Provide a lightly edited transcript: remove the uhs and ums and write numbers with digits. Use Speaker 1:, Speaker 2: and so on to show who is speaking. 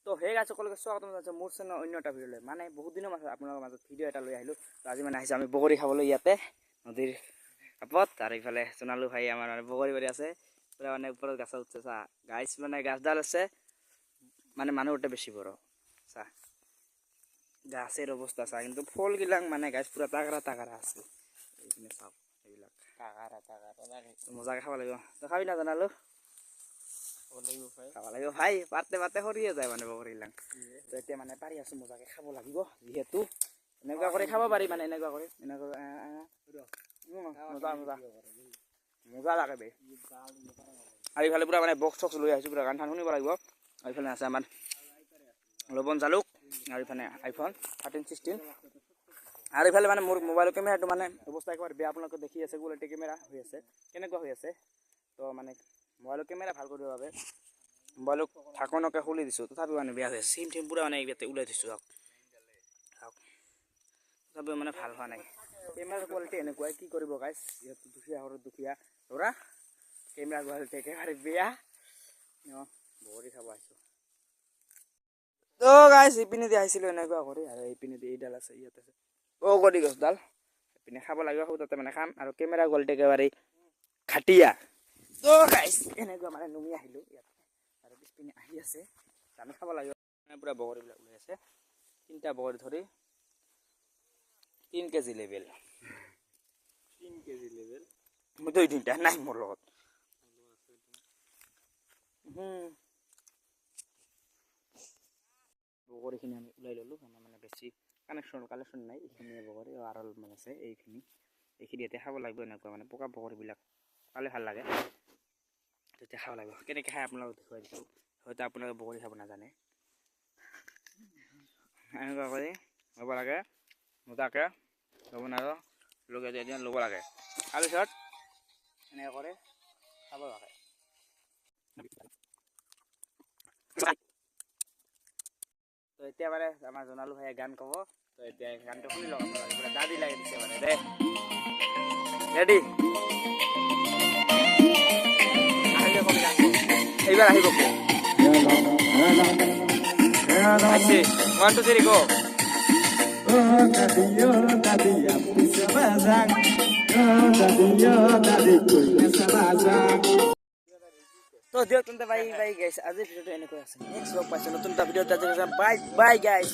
Speaker 1: তো সেই গাছ সকলকে স্বাগতম জনাইছোঁ মোৰ চেনেলৰ অন্য এটা ভিডিঅ'লৈ মানে বহুত দিনৰ মাজত আপোনালোকৰ মাজত ভিডিঅ' এটা লৈ আহিলোঁ তো আজি মানে আহিছোঁ আমি বগৰী খাবলৈ ইয়াতে নদীৰ কাষত আৰু ইফালে সোণালু ভাই আমাৰ মানে বগৰী বাৰী আছে পুৰা মানে ওপৰত গাছ উঠছে চা গাছ মানে গাছডাল আছে মানে মানুহ উঠে বেছি বড় চা গাছের অবস্থা চা কিন্তু ফলগিলাক মানে গাছ পুরা তাগারা আছে এইখানে চাওক এইবিলাক তাগারা মজাকে খাব লাগিব তো খাবি না জানালো খাব লাগিব ভাই পাতে পাতে সৰিয়ে যায় মানে বগৰীবিলাক তো এতিয়া মানে পাৰি আছো মজাকে খাব লাগিব যিহেতু এনেকুৱা কৰি খাব পাৰি মানে এনেকুৱা কৰি মজা মজা মজা লাগে বে আৰু ইফালে পুৰা মানে বক্স চক্স লৈ আহিছোঁ পুৰা গান ঠান শুনিব লাগিব আৰু ইফালে আছে আমাৰ লবণ জালুক আৰু ইফালে আইফোন 13-16 আৰু ইফালে মানে মোৰ মোবাইলৰ কেমেৰাটো মানে অৱস্থা একেবাৰে বেয়া আপোনালোকে দেখি আছে কোৱালিটি কেমেৰা হৈ আছে কেনেকুৱা হৈ আছে তো মানে মোবাইলৰ কেমেৰা ভাল কৰিবৰ বাবে মোবাইলক ঢাকনকে খুলি দিছোঁ তথাপিও মানে বেয়া হৈ আছে চিম টিম পুৰা মানে ইয়াতে ওলাই দিছোঁ তথাপিও মানে ভাল হোৱা নাই কেমেৰাৰ কোৱালিটি এনেকুৱাই কি কৰিব গাইছ যিহেতু দুখীয়া ঘৰৰ দুখীয়া ল'ৰা কেমেৰা কোৱালিটি একেবাৰে বেয়া বগৰী খাব আহিছোঁ তো গাইছ ইপিনে দি আহিছিলোঁ এনেকুৱা কৰি আৰু এইপিনে দি এইডাল আছে ইয়াত আছে বগৰী গছডাল এইপিনে খাব লাগিব সৌ তাতে মানে খাম আৰু কেমেৰা কোৱালিটি একেবাৰে খাটিয়া তো গাইছ এনেকুৱা মানে নুমি আহিলোঁ ইয়াত আৰু পিছপিনে আহি আছে আমি খাব লাগিব মানে পুৰা বগৰীবিলাক ওলাই আছে 3টা বগৰী ধৰি 3 কেজি লেভেল 3 কেজি লেভেল মই তো 3টা নাই মোৰ লগত বগৰীখিনি আমি ওলাই ল'লোঁ আমাৰ মানে বেছি কালেকশ্যন নাই এইখিনি বগৰী আৰু অলপমান আছে এইখিনি ইয়াতে খাব লাগিব এনেকুৱা মানে পকা বগৰীবিলাক পালে ভাল লাগে তেতিয়া খাব লাগিব কেনেকৈ খাই আপোনালোকক দেখুৱাই দিছোঁ হয়তো আপোনালোকে বগৰী খাব নাজানে এনেকুৱা কৰি ল'ব লাগে মোটাকৈ লবণ আৰু জলকীয়া ল'ব লাগে তাৰপিছত এনেকৈ কৰি খাব লাগে তো এতিয়া মানে আমাৰ জনালো ভাইয়ে গান ক'ব তো এতিয়া গানটো শুনি লওক আপোনালোকে দাদি লাগি দিছে মানে দে ৰেডি এইবাৰ আহিব আহিছে 1 2 3 গো তো দিয়ক তেন্তে বাই বাই গাইছ আজিৰ ভিডিঅ'টো এনেকৈ আছে নেক্সট লগ পাইছোঁ নতুন এটা ভিডিঅ'ত বাই বাই গাইছ